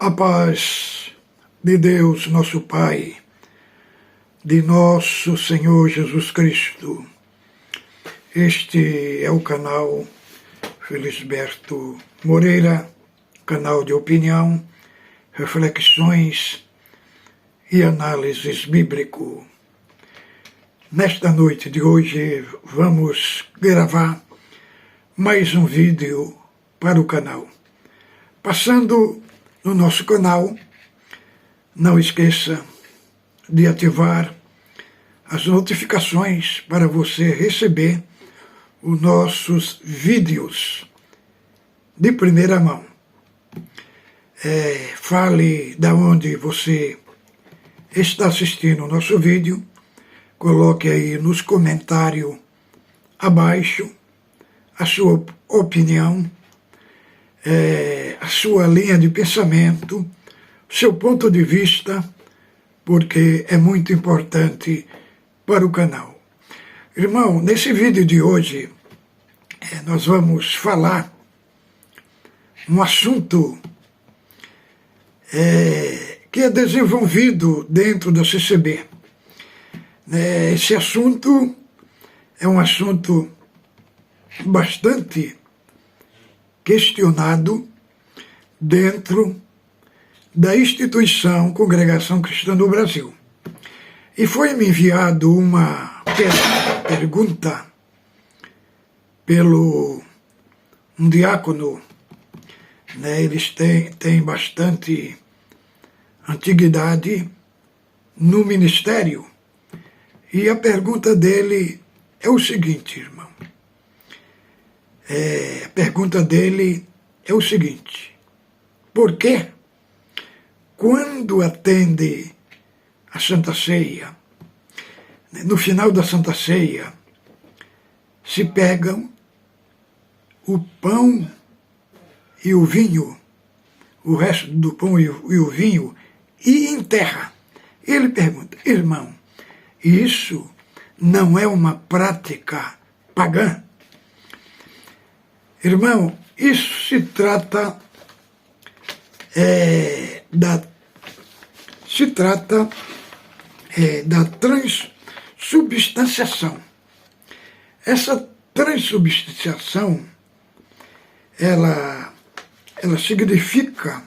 A paz de Deus, nosso Pai, de nosso Senhor Jesus Cristo. Este é o canal Felisberto Moreira, canal de opinião, reflexões e análises bíblico. Nesta noite de hoje vamos gravar mais um vídeo para o canal. Passando no nosso canal, não esqueça de ativar as notificações para você receber os nossos vídeos de primeira mão. Fale da onde você está assistindo o nosso vídeo, coloque aí nos comentários abaixo a sua opinião, a sua linha de pensamento, seu ponto de vista, porque é muito importante para o canal. Irmão, nesse vídeo de hoje, nós vamos falar um assunto que é desenvolvido dentro da CCB. Esse assunto é um assunto bastante questionado dentro da instituição Congregação Cristã do Brasil. E foi-me enviado uma pergunta pelo um diácono, eles têm bastante antiguidade no ministério, e a pergunta dele é o seguinte, irmão. A pergunta dele é o seguinte: por que, quando atende a Santa Ceia, no final da Santa Ceia, se pegam o pão e o vinho, o resto do pão e o vinho, e enterra? Ele pergunta: irmão, isso não é uma prática pagã? Irmão, isso se trata da transubstanciação. Essa transubstanciação, ela significa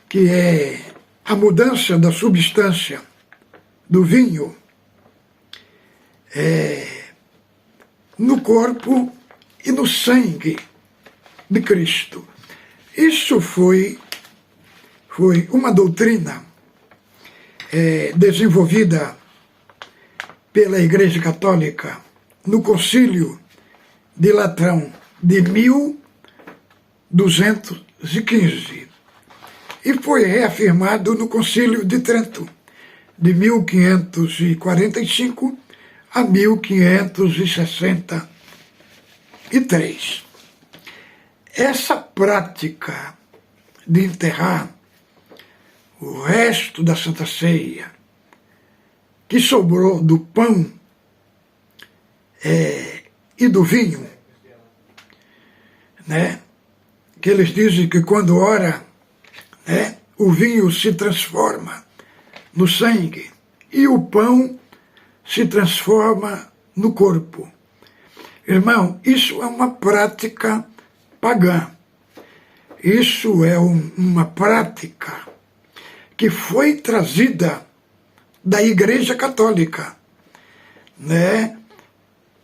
que é a mudança da substância do vinho no corpo e no sangue de Cristo. Isso foi uma doutrina desenvolvida pela Igreja Católica no Concílio de Latrão de 1215 e foi reafirmado no Concílio de Trento de 1545 a 1563. Essa prática de enterrar o resto da Santa Ceia que sobrou do pão e do vinho, que eles dizem que quando ora, o vinho se transforma no sangue e o pão se transforma no corpo. Irmão, isso é uma prática pagã. Isso é uma prática que foi trazida da Igreja Católica,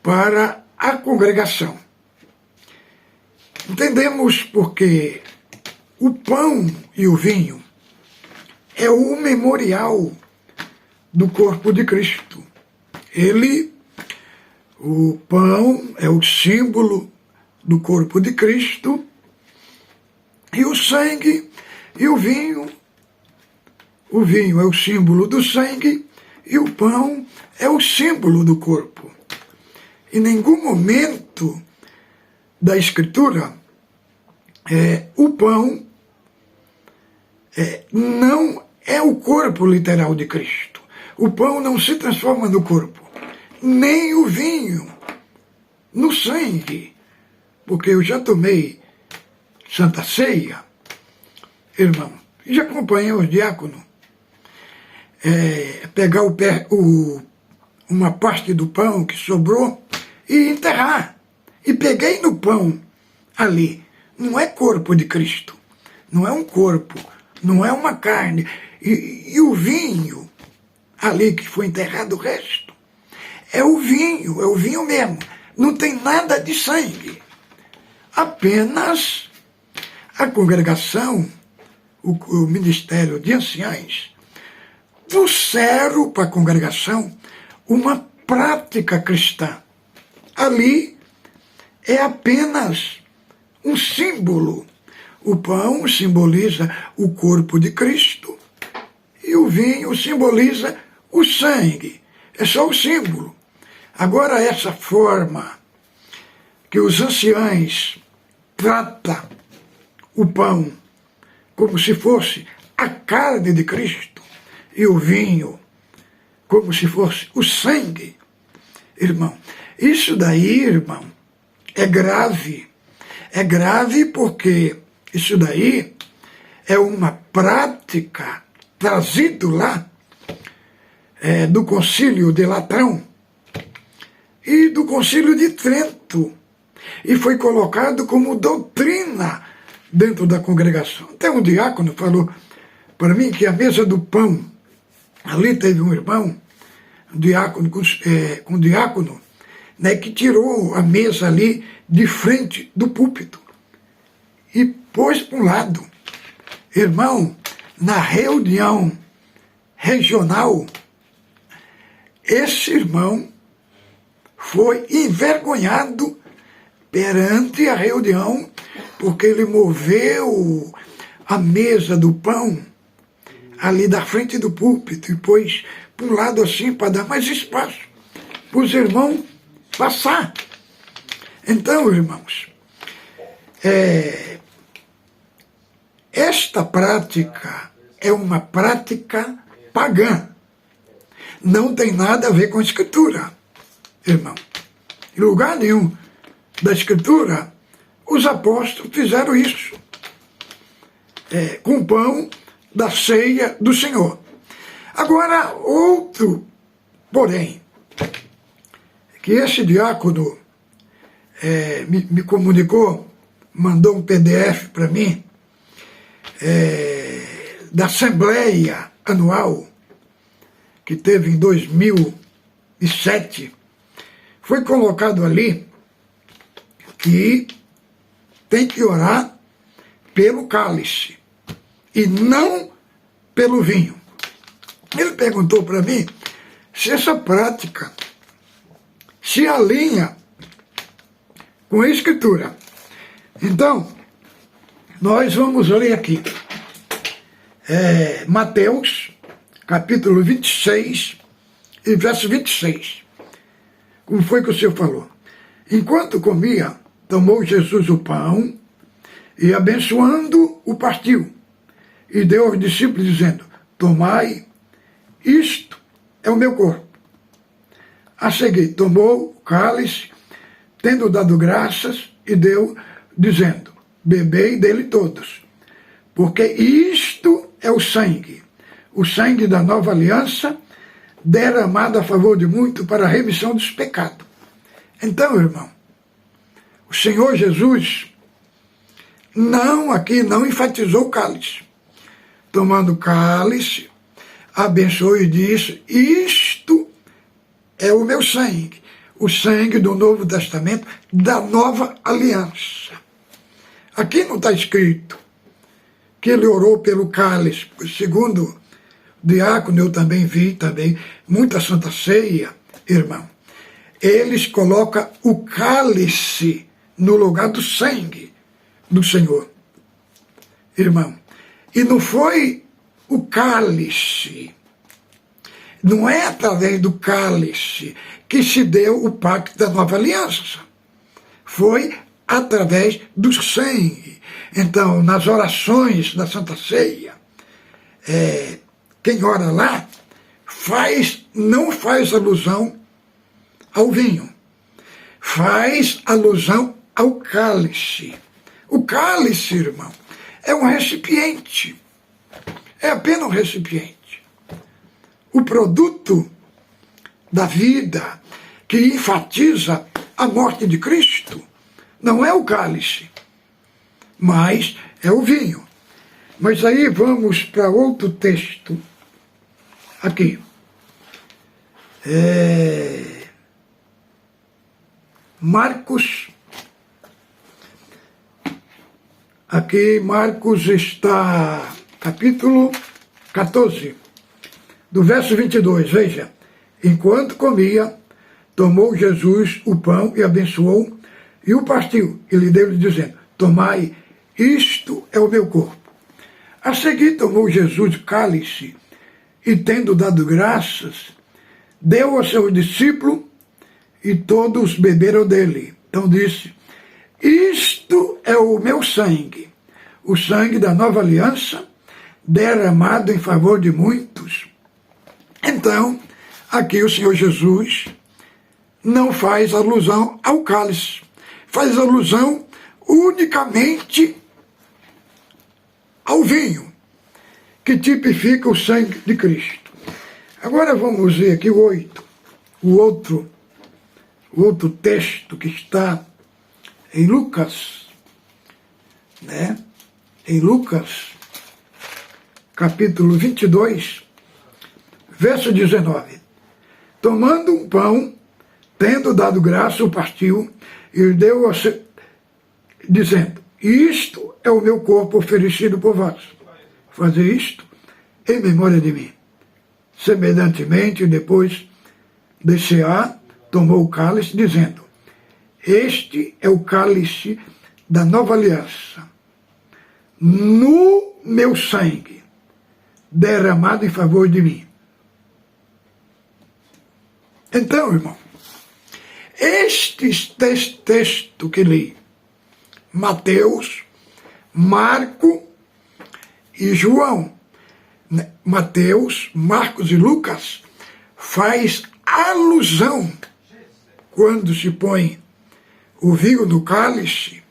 para a congregação. Entendemos porque o pão e o vinho é o memorial do corpo de Cristo. O pão é o símbolo do corpo de Cristo, e o sangue e o vinho é o símbolo do sangue, e o pão é o símbolo do corpo. Em nenhum momento da Escritura, o pão não é o corpo literal de Cristo. O pão não se transforma no corpo, nem o vinho no sangue, porque eu já tomei Santa Ceia, irmão, já acompanhei os diáconos, pegar uma parte do pão que sobrou e enterrar. E peguei no pão ali. Não é corpo de Cristo, não é um corpo, não é uma carne. E o vinho ali que foi enterrado, o resto, é o vinho mesmo. Não tem nada de sangue. Apenas a congregação, o ministério de anciães, trouxeram para a congregação uma prática cristã. Ali é apenas um símbolo. O pão simboliza o corpo de Cristo e o vinho simboliza o sangue. É só o símbolo. Agora, essa forma que os anciães tratam o pão como se fosse a carne de Cristo e o vinho como se fosse o sangue, irmão, isso daí, irmão, é grave. É grave porque isso daí é uma prática trazida lá do Concílio de Latrão e do Concílio de Trento, e foi colocado como doutrina dentro da congregação. Até um diácono falou para mim que a mesa do pão, ali teve um irmão, um diácono, né, que tirou a mesa ali de frente do púlpito e pôs para um lado. Irmão, na reunião regional, esse irmão foi envergonhado perante a reunião, porque ele moveu a mesa do pão ali da frente do púlpito e pôs para um lado assim para dar mais espaço para os irmãos passar. Então, irmãos, esta prática é uma prática pagã. Não tem nada a ver com a Escritura, irmão. Em lugar nenhum da Escritura, os apóstolos fizeram isso com o pão da ceia do Senhor. Agora, outro, porém, que esse diácono me comunicou, mandou um PDF para mim, da Assembleia Anual, que teve em 2007, foi colocado ali que tem que orar pelo cálice e não pelo vinho. Ele perguntou para mim se essa prática se alinha com a Escritura. Então, nós vamos ler aqui. Mateus, capítulo 26, e verso 26. Como foi que o Senhor falou? Enquanto comia, tomou Jesus o pão e, abençoando, o partiu. E deu aos discípulos, dizendo: tomai, isto é o meu corpo. A seguir, tomou o cálice, tendo dado graças, e deu, dizendo: bebei dele todos, porque isto é o sangue da nova aliança, derramado a favor de muito para a remissão dos pecados. Então, irmão, o Senhor Jesus aqui não enfatizou o cálice. Tomando o cálice, abençoou e disse: isto é o meu sangue, o sangue do Novo Testamento, da nova aliança. Aqui não está escrito que ele orou pelo cálice, segundo o diácono, eu também vi muita Santa Ceia, irmão. Eles colocam o cálice no lugar do sangue do Senhor, irmão. E não foi o cálice, não é através do cálice que se deu o pacto da nova aliança. Foi através do sangue. Então, nas orações da Santa Ceia, quem ora lá não faz alusão ao vinho, faz alusão ao cálice. O cálice, irmão, é um recipiente, é apenas um recipiente. O produto da vida que enfatiza a morte de Cristo não é o cálice, mas é o vinho. Mas aí vamos para outro texto, aqui. Marcos, aqui Marcos está, capítulo 14, do verso 22, veja. Enquanto comia, tomou Jesus o pão e abençoou, e o partiu, e lhe deu, dizendo, tomai, isto é o meu corpo. A seguir tomou Jesus o cálice, e tendo dado graças, deu ao seu discípulo, e todos beberam dele. Então disse, isto é o meu sangue, o sangue da nova aliança, derramado em favor de muitos. Então, aqui o Senhor Jesus não faz alusão ao cálice, faz alusão unicamente ao vinho, que tipifica o sangue de Cristo. Agora vamos ver aqui o outro texto que está em Lucas, né? Em Lucas, capítulo 22, verso 19. Tomando um pão, tendo dado graça, o partiu e deu dizendo, isto é o meu corpo oferecido por vós. Fazer isto em memória de mim. Semelhantemente, depois de cear, tomou o cálice, dizendo, este é o cálice da nova aliança, no meu sangue, derramado em favor de mim. Então, irmão, este texto que li, Mateus, Marco e João, Mateus, Marcos e Lucas, faz alusão, quando se põe o vinho no cálice,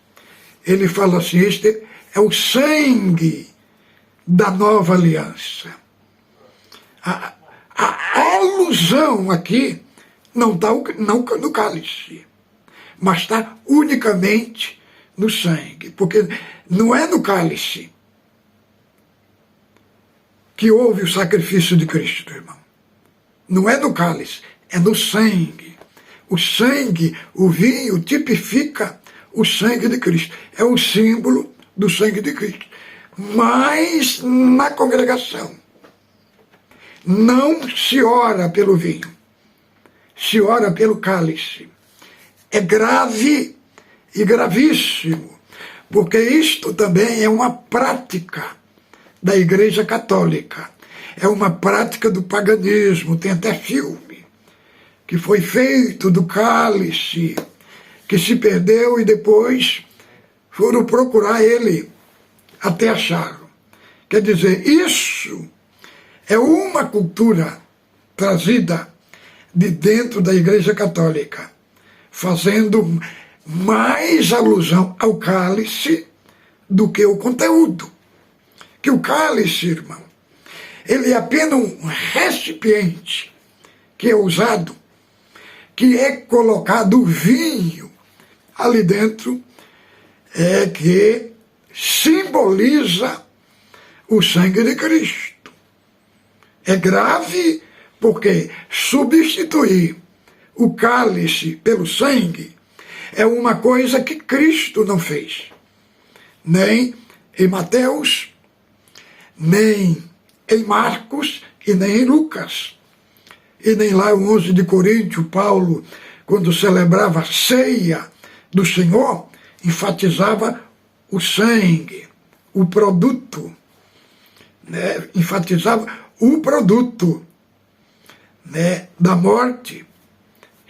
ele fala assim, este é o sangue da nova aliança. A alusão aqui não está no cálice, mas está unicamente no sangue, porque não é no cálice que houve o sacrifício de Cristo, irmão. Não é no cálice, é no sangue. O sangue, o vinho, tipifica o sangue de Cristo. É o símbolo do sangue de Cristo. Mas na congregação não se ora pelo vinho, se ora pelo cálice. É grave e gravíssimo, porque isto também é uma prática da Igreja Católica. É uma prática do paganismo, tem até filme, que foi feito do cálice, que se perdeu e depois foram procurar ele até acharam. Quer dizer, isso é uma cultura trazida de dentro da Igreja Católica, fazendo mais alusão ao cálice do que o conteúdo. Que o cálice, irmão, ele é apenas um recipiente que é usado, que é colocado o vinho ali dentro, que simboliza o sangue de Cristo. É grave porque substituir o cálice pelo sangue é uma coisa que Cristo não fez. Nem em Mateus, nem em Marcos e nem em Lucas. E nem lá em 11 de Coríntios, Paulo, quando celebrava a ceia do Senhor, enfatizava o sangue, o produto, né? Enfatizava o produto, né, da morte,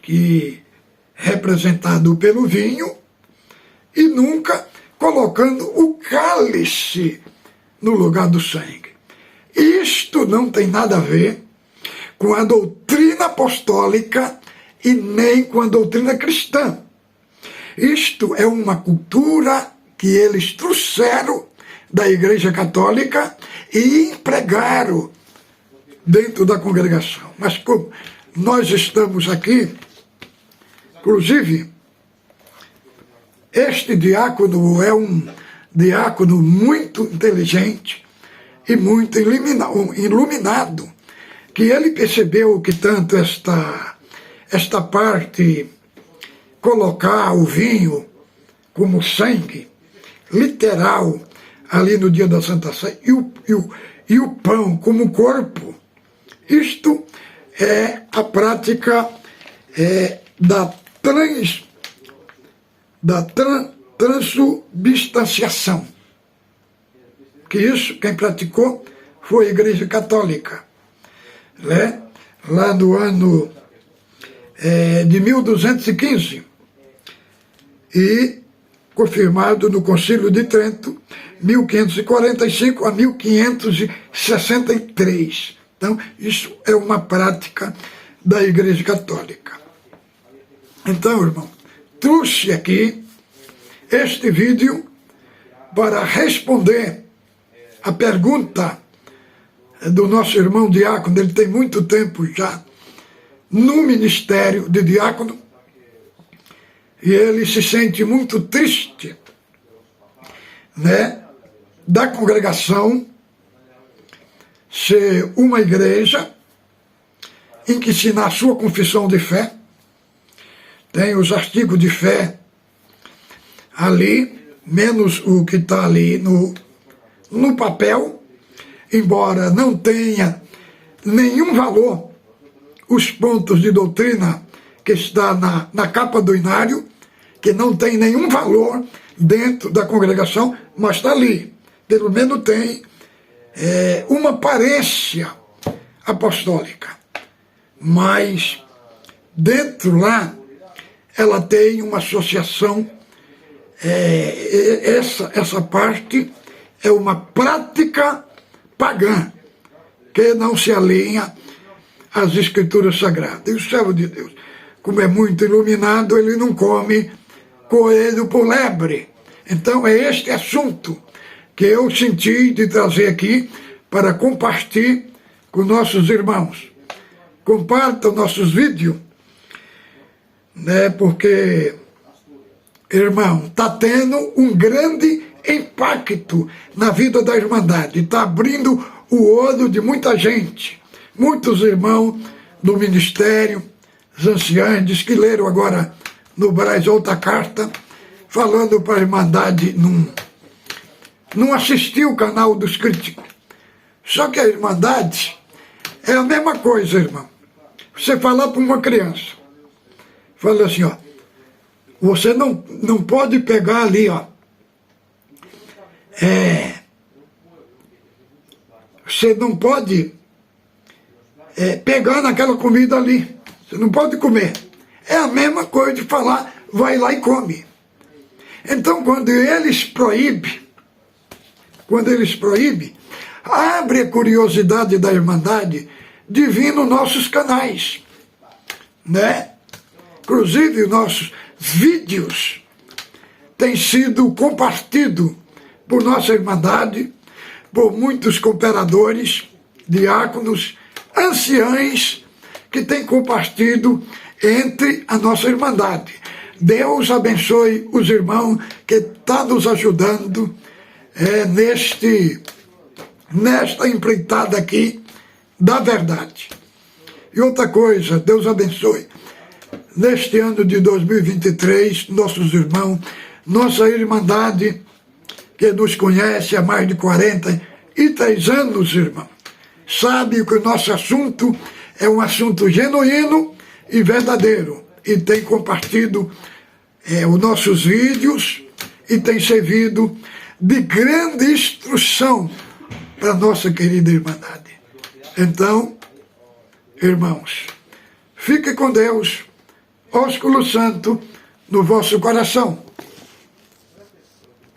que representado pelo vinho, e nunca colocando o cálice no lugar do sangue. Isto não tem nada a ver com a doutrina apostólica e nem com a doutrina cristã. Isto é uma cultura que eles trouxeram da Igreja Católica e empregaram dentro da congregação. Mas como nós estamos aqui, inclusive, este diácono é um diácono muito inteligente e muito iluminado, que ele percebeu que tanto esta parte, colocar o vinho como sangue, literal, ali no dia da Santa Ceia, e o pão como corpo, isto é a prática da transubstanciação. Que isso, quem praticou foi a Igreja Católica, né? Lá no ano de 1215, e confirmado no Concílio de Trento, 1545 a 1563. Então, isso é uma prática da Igreja Católica. Então, irmão, trouxe aqui este vídeo para responder a pergunta do nosso irmão diácono. Ele tem muito tempo já no ministério de diácono e ele se sente muito triste, né, da congregação ser uma igreja em que, se na sua confissão de fé tem os artigos de fé ali, menos o que está ali no papel, embora não tenha nenhum valor os pontos de doutrina que está na capa do inário, que não tem nenhum valor dentro da congregação, mas está ali. Pelo menos tem uma aparência apostólica. Mas dentro lá, ela tem uma associação, essa parte é uma prática pagã, que não se alinha às Escrituras Sagradas. E o servo de Deus, como é muito iluminado, ele não come coelho por lebre. Então é este assunto que eu senti de trazer aqui para compartilhar com nossos irmãos. Compartam nossos vídeos, né, porque, irmão, está tendo um grande impacto na vida da Irmandade. Está abrindo o olho de muita gente. Muitos irmãos do ministério, os anciãos, que leram agora no Brás outra carta, falando para a Irmandade não assistir o canal dos críticos. Só que a Irmandade é a mesma coisa, irmão. Você falar para uma criança, fala assim, ó, você não pode pegar ali, ó, você não pode pegar naquela comida ali, você não pode comer. É a mesma coisa de falar, vai lá e come. Então, quando eles proíbem, abre a curiosidade da Irmandade de vir nos nossos canais, né? Inclusive, nossos vídeos têm sido compartilhados por nossa Irmandade, por muitos cooperadores, diáconos, anciães, que têm compartilhado entre a nossa Irmandade. Deus abençoe os irmãos que estão nos ajudando nesta empreitada aqui da verdade. E outra coisa, Deus abençoe, neste ano de 2023, nossos irmãos, nossa Irmandade, que nos conhece há mais de 43 anos, irmão, sabe que o nosso assunto é um assunto genuíno e verdadeiro, e tem compartilhado os nossos vídeos e tem servido de grande instrução para a nossa querida Irmandade. Então, irmãos, fique com Deus, ósculo santo no vosso coração.